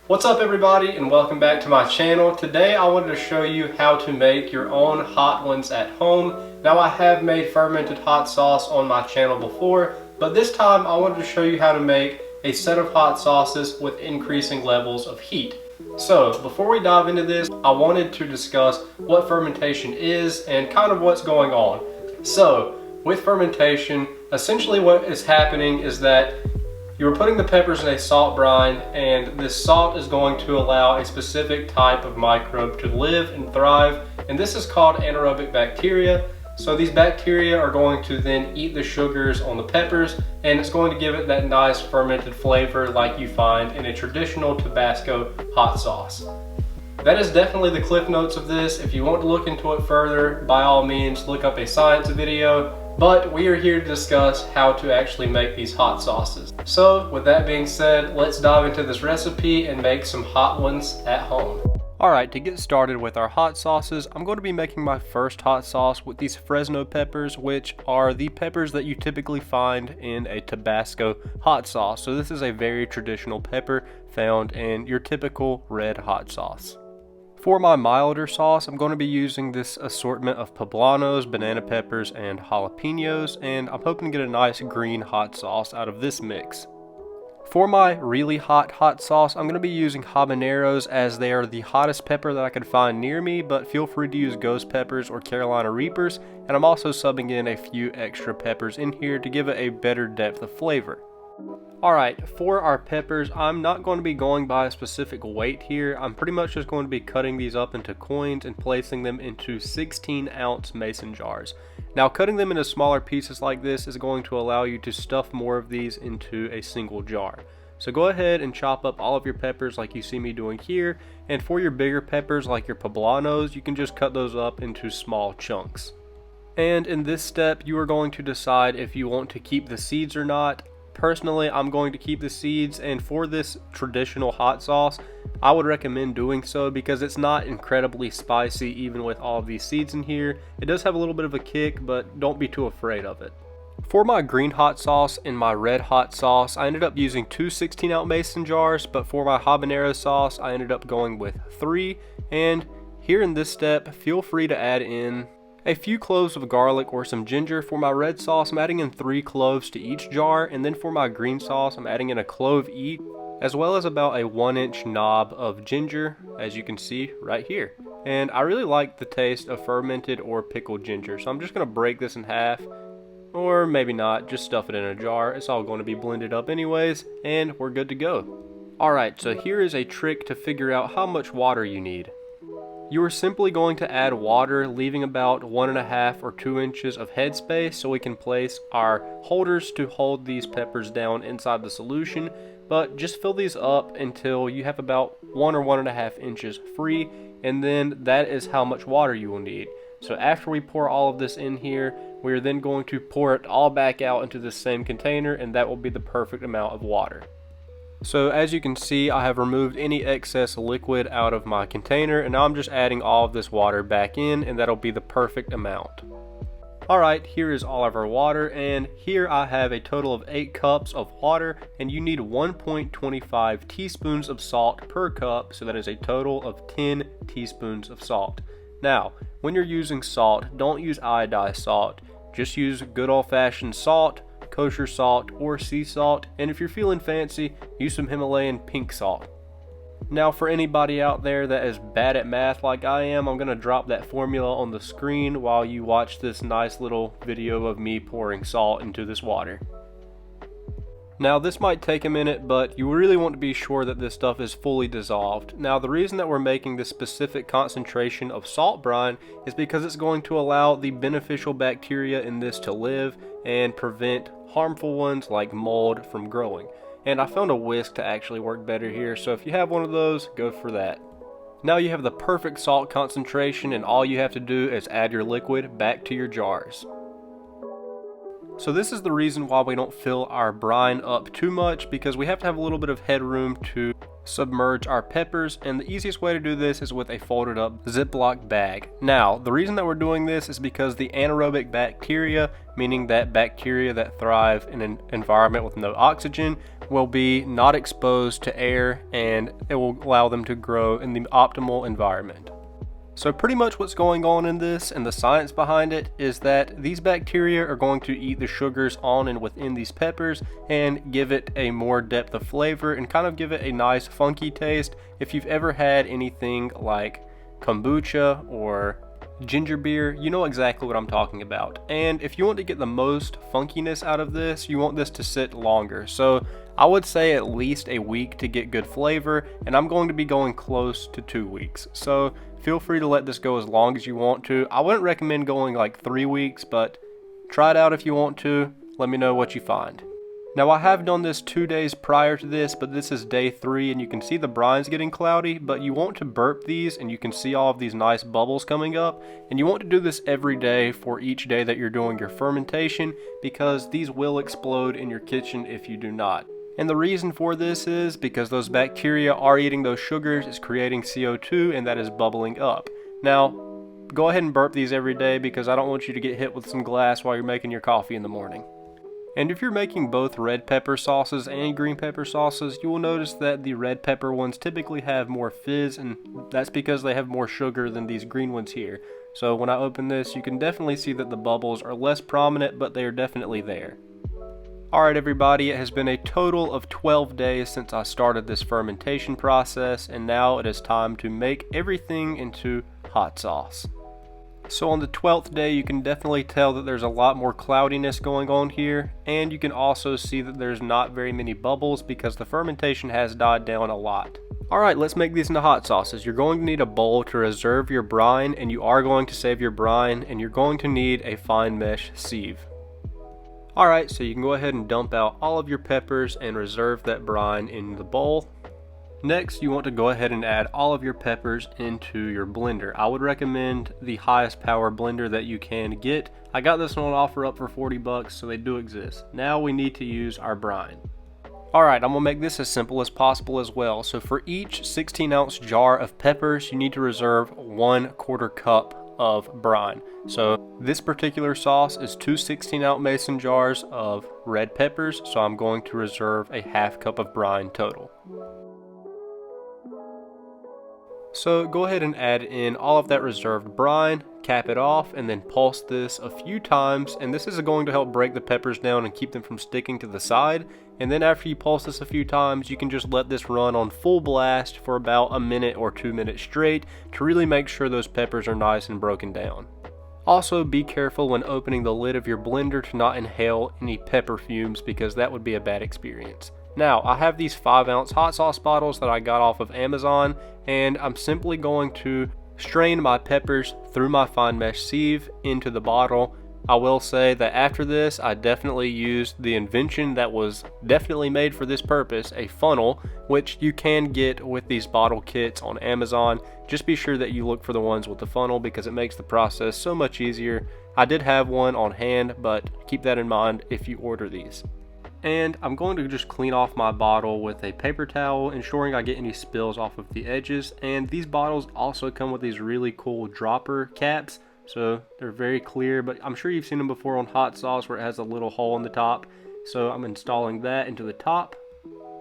What's up everybody, and welcome back to my channel. Today I wanted to show you how to make your own hot ones at home. Now I have made fermented hot sauce on my channel before, but this time I wanted to show you how to make a set of hot sauces with increasing levels of heat. So before we dive into this, I wanted to discuss what fermentation is and kind of what's going on. So with fermentation, essentially what is happening is that you're putting the peppers in a salt brine, and this salt is going to allow a specific type of microbe to live and thrive, and this is called anaerobic bacteria. So these bacteria are going to then eat the sugars on the peppers, and it's going to give it that nice fermented flavor like you find in a traditional Tabasco hot sauce. That is definitely the cliff notes of this. If you want to look into it further, by all means look up a science video. But we are here to discuss how to actually make these hot sauces. So with that being said, let's dive into this recipe and make some hot ones at home. Alright, to get started with our hot sauces, I'm going to be making my first hot sauce with these Fresno peppers, which are the peppers that you typically find in a Tabasco hot sauce. So this is a very traditional pepper found in your typical red hot sauce. For my milder sauce, I'm going to be using this assortment of poblanos, banana peppers, and jalapenos, and I'm hoping to get a nice green hot sauce out of this mix. For my really hot sauce, I'm going to be using habaneros, as they are the hottest pepper that I could find near me, but feel free to use ghost peppers or Carolina Reapers, and I'm also subbing in a few extra peppers in here to give it a better depth of flavor. Alright, for our peppers, I'm not going to be going by a specific weight here. I'm pretty much just going to be cutting these up into coins and placing them into 16-ounce mason jars. Now, cutting them into smaller pieces like this is going to allow you to stuff more of these into a single jar. So go ahead and chop up all of your peppers like you see me doing here, and for your bigger peppers like your poblanos, you can just cut those up into small chunks. And in this step, you are going to decide if you want to keep the seeds or not. Personally, I'm going to keep the seeds, and for this traditional hot sauce, I would recommend doing so because it's not incredibly spicy even with all of these seeds in here. It does have a little bit of a kick, but don't be too afraid of it. For my green hot sauce and my red hot sauce, I ended up using two 16-ounce mason jars, but for my habanero sauce, I ended up going with 3. And here in this step, feel free to add in a few cloves of garlic or some ginger. For my red sauce, I'm adding in 3 cloves to each jar, and then for my green sauce, I'm adding in a clove each, as well as about a 1-inch knob of ginger, as you can see right here. And I really like the taste of fermented or pickled ginger, so I'm just going to break this in half, or maybe not, just stuff it in a jar. It's all going to be blended up anyways, and we're good to go. Alright, so here is a trick to figure out how much water you need. You are simply going to add water, leaving about 1.5 or 2 inches of headspace so we can place our holders to hold these peppers down inside the solution, but just fill these up until you have about 1 or 1.5 inches free, and then that is how much water you will need. So after we pour all of this in here, we are then going to pour it all back out into the same container, and that will be the perfect amount of water. So as you can see, I have removed any excess liquid out of my container, and now I'm just adding all of this water back in, and that'll be the perfect amount. Alright, here is all of our water, and here I have a total of 8 cups of water, and you need 1.25 teaspoons of salt per cup, so that is a total of 10 teaspoons of salt. Now, when you're using salt, don't use iodized salt, just use good old-fashioned salt, kosher salt, or sea salt, and if you're feeling fancy, use some Himalayan pink salt. Now for anybody out there that is bad at math like I am, I'm going to drop that formula on the screen while you watch this nice little video of me pouring salt into this water. Now this might take a minute, but you really want to be sure that this stuff is fully dissolved. Now the reason that we're making this specific concentration of salt brine is because it's going to allow the beneficial bacteria in this to live and prevent harmful ones like mold from growing. And I found a whisk to actually work better here, so if you have one of those, go for that. Now you have the perfect salt concentration, and all you have to do is add your liquid back to your jars. So this is the reason why we don't fill our brine up too much, because we have to have a little bit of headroom to submerge our peppers, and the easiest way to do this is with a folded up Ziploc bag. Now, the reason that we're doing this is because the anaerobic bacteria, meaning that bacteria that thrive in an environment with no oxygen, will be not exposed to air, and it will allow them to grow in the optimal environment. So pretty much what's going on in this and the science behind it is that these bacteria are going to eat the sugars on and within these peppers and give it a more depth of flavor and kind of give it a nice funky taste. If you've ever had anything like kombucha or ginger beer, you know exactly what I'm talking about. And if you want to get the most funkiness out of this, you want this to sit longer. So I would say at least a week to get good flavor, and I'm going to be going close to 2 weeks. So feel free to let this go as long as you want to. I wouldn't recommend going like 3 weeks, but try it out if you want to. Let me know what you find. Now I have done this 2 days prior to this, but this is day 3 and you can see the brine's getting cloudy, but you want to burp these and you can see all of these nice bubbles coming up, and you want to do this every day for each day that you're doing your fermentation, because these will explode in your kitchen if you do not. And the reason for this is because those bacteria are eating those sugars, it's creating CO2, and that is bubbling up. Now, go ahead and burp these every day because I don't want you to get hit with some glass while you're making your coffee in the morning. And if you're making both red pepper sauces and green pepper sauces, you will notice that the red pepper ones typically have more fizz, and that's because they have more sugar than these green ones here. So when I open this, you can definitely see that the bubbles are less prominent, but they are definitely there. Alright everybody, it has been a total of 12 days since I started this fermentation process, and now it is time to make everything into hot sauce. So on the 12th day, you can definitely tell that there's a lot more cloudiness going on here, and you can also see that there's not very many bubbles because the fermentation has died down a lot. Alright, let's make these into hot sauces. You're going to need a bowl to reserve your brine, and you are going to save your brine, and you're going to need a fine mesh sieve. Alright, so you can go ahead and dump out all of your peppers and reserve that brine in the bowl. Next, you want to go ahead and add all of your peppers into your blender. I would recommend the highest power blender that you can get. I got this one on offer up for 40 bucks, so they do exist. Now we need to use our brine. Alright, I'm going to make this as simple as possible as well. So for each 16-ounce jar of peppers, you need to reserve 1/4 cup of brine. So this particular sauce is 2 16-ounce mason jars of red peppers, so I'm going to reserve a 1/2 cup of brine total. So go ahead and add in all of that reserved brine, cap it off, and then pulse this a few times, and this is going to help break the peppers down and keep them from sticking to the side. And then after you pulse this a few times, you can just let this run on full blast for about a minute or 2 minutes straight to really make sure those peppers are nice and broken down. Also, be careful when opening the lid of your blender to not inhale any pepper fumes, because that would be a bad experience. Now, I have these 5-ounce hot sauce bottles that I got off of Amazon, and I'm simply going to strain my peppers through my fine mesh sieve into the bottle. I will say that after this, I definitely used the invention that was definitely made for this purpose, a funnel, which you can get with these bottle kits on Amazon. Just be sure that you look for the ones with the funnel because it makes the process so much easier. I did have one on hand, but keep that in mind if you order these. And I'm going to just clean off my bottle with a paper towel, ensuring I get any spills off of the edges. And these bottles also come with these really cool dropper caps, so they're very clear, but I'm sure you've seen them before on hot sauce where it has a little hole in the top. So I'm installing that into the top,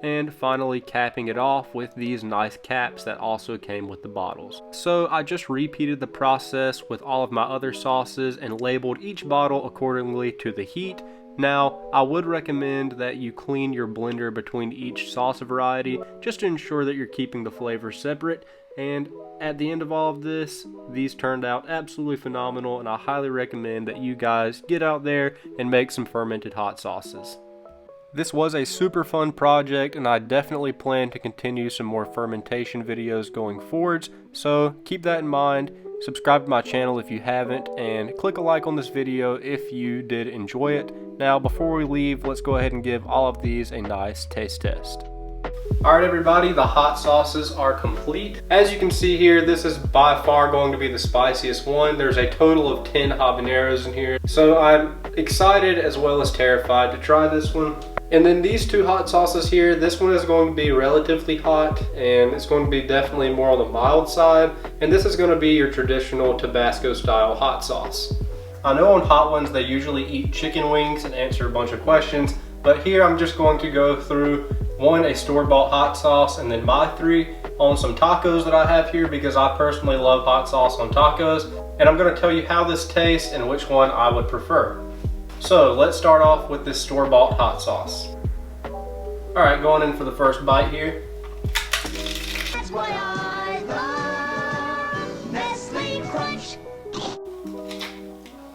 and finally capping it off with these nice caps that also came with the bottles. So I just repeated the process with all of my other sauces and labeled each bottle accordingly to the heat. Now, I would recommend that you clean your blender between each sauce variety just to ensure that you're keeping the flavors separate. And at the end of all of this, these turned out absolutely phenomenal, and I highly recommend that you guys get out there and make some fermented hot sauces. This was a super fun project, and I definitely plan to continue some more fermentation videos going forwards, so keep that in mind. Subscribe to my channel if you haven't, and click a like on this video if you did enjoy it. Now, before we leave, let's go ahead and give all of these a nice taste test. Alright everybody, the hot sauces are complete. As you can see here, this is by far going to be the spiciest one. There's a total of 10 habaneros in here. So I'm excited as well as terrified to try this one. And then these two hot sauces here, this one is going to be relatively hot, and it's going to be definitely more on the mild side. And this is going to be your traditional Tabasco style hot sauce. I know on Hot Ones they usually eat chicken wings and answer a bunch of questions, But here I'm just going to go through a store-bought hot sauce, and then my 3 on some tacos that I have here because I personally love hot sauce on tacos. And I'm going to tell you how this tastes and which one I would prefer. So let's start off with this store-bought hot sauce. Alright, going in for the first bite here. That's why I love Nestle Crunch.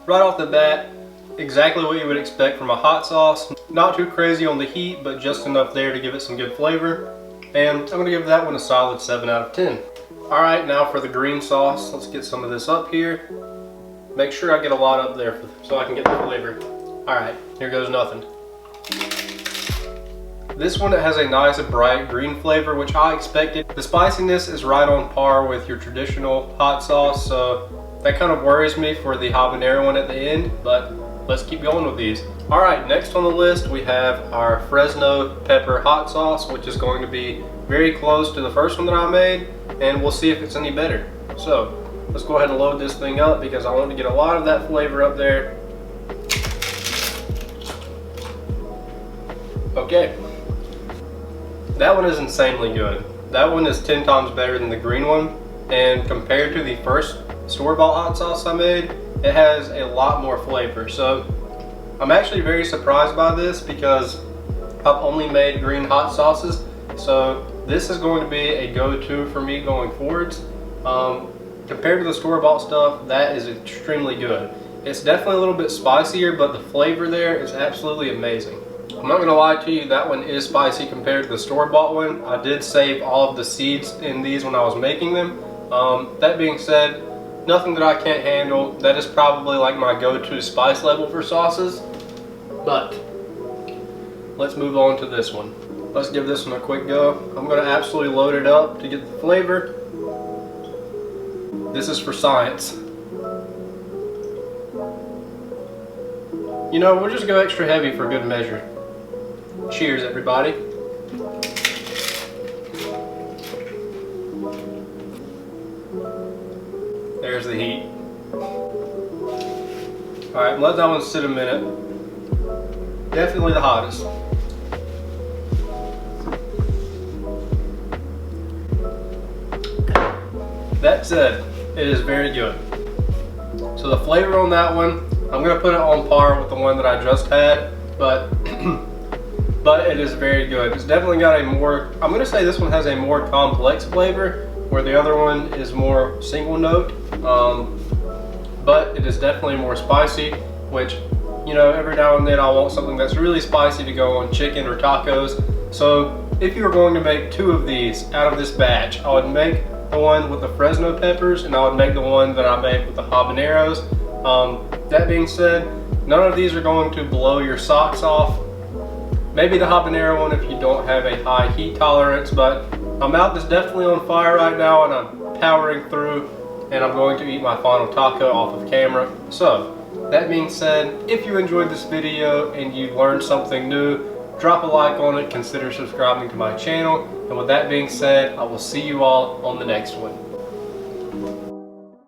Right off the bat, exactly what you would expect from a hot sauce. Not too crazy on the heat, but just enough there to give it some good flavor. And I'm going to give that one a solid 7 out of 10. Alright, now for the green sauce. Let's get some of this up here. Make sure I get a lot up there so I can get the flavor. Alright, here goes nothing. This one has a nice bright green flavor, which I expected. The spiciness is right on par with your traditional hot sauce, so that kind of worries me for the habanero one at the end, but let's keep going with these. Alright, next on the list we have our Fresno pepper hot sauce, which is going to be very close to the first one that I made, and we'll see if it's any better. So, let's go ahead and load this thing up because I want to get a lot of that flavor up there. Okay. That one is insanely good. That one is 10 times better than the green one, and compared to the first store-bought hot sauce I made, it has a lot more flavor. So I'm actually very surprised by this because I've only made green hot sauces, so this is going to be a go-to for me going forwards. Compared to the store-bought stuff, that is extremely good. It's definitely a little bit spicier, but the flavor there is absolutely amazing. I'm not going to lie to you, that one is spicy compared to the store-bought one. I did save all of the seeds in these when I was making them. That being said, nothing that I can't handle. That is probably like my go-to spice level for sauces. But let's move on to this one. Let's give this one a quick go. I'm going to absolutely load it up to get the flavor. This is for science. You know, we'll just go extra heavy for good measure. Cheers, everybody. There's the heat. Alright, let that one sit a minute. Definitely the hottest. That said, it is very good. So the flavor on that one, I'm going to put it on par with the one that I just had, but but it is very good. It's definitely got a more, I'm going to say this one has a more complex flavor, where the other one is more single note, but it is definitely more spicy, which, you know, every now and then I want something that's really spicy to go on chicken or tacos. So if you were going to make 2 of these out of this batch, I would make the one with the Fresno peppers, and I would make the one that I made with the habaneros. That being said, none of these are going to blow your socks off. Maybe the habanero one if you don't have a high heat tolerance, but my mouth is definitely on fire right now and I'm powering through, and I'm going to eat my final taco off of camera. So, that being said, if you enjoyed this video and you learned something new, drop a like on it, consider subscribing to my channel, and with that being said, I will see you all on the next one.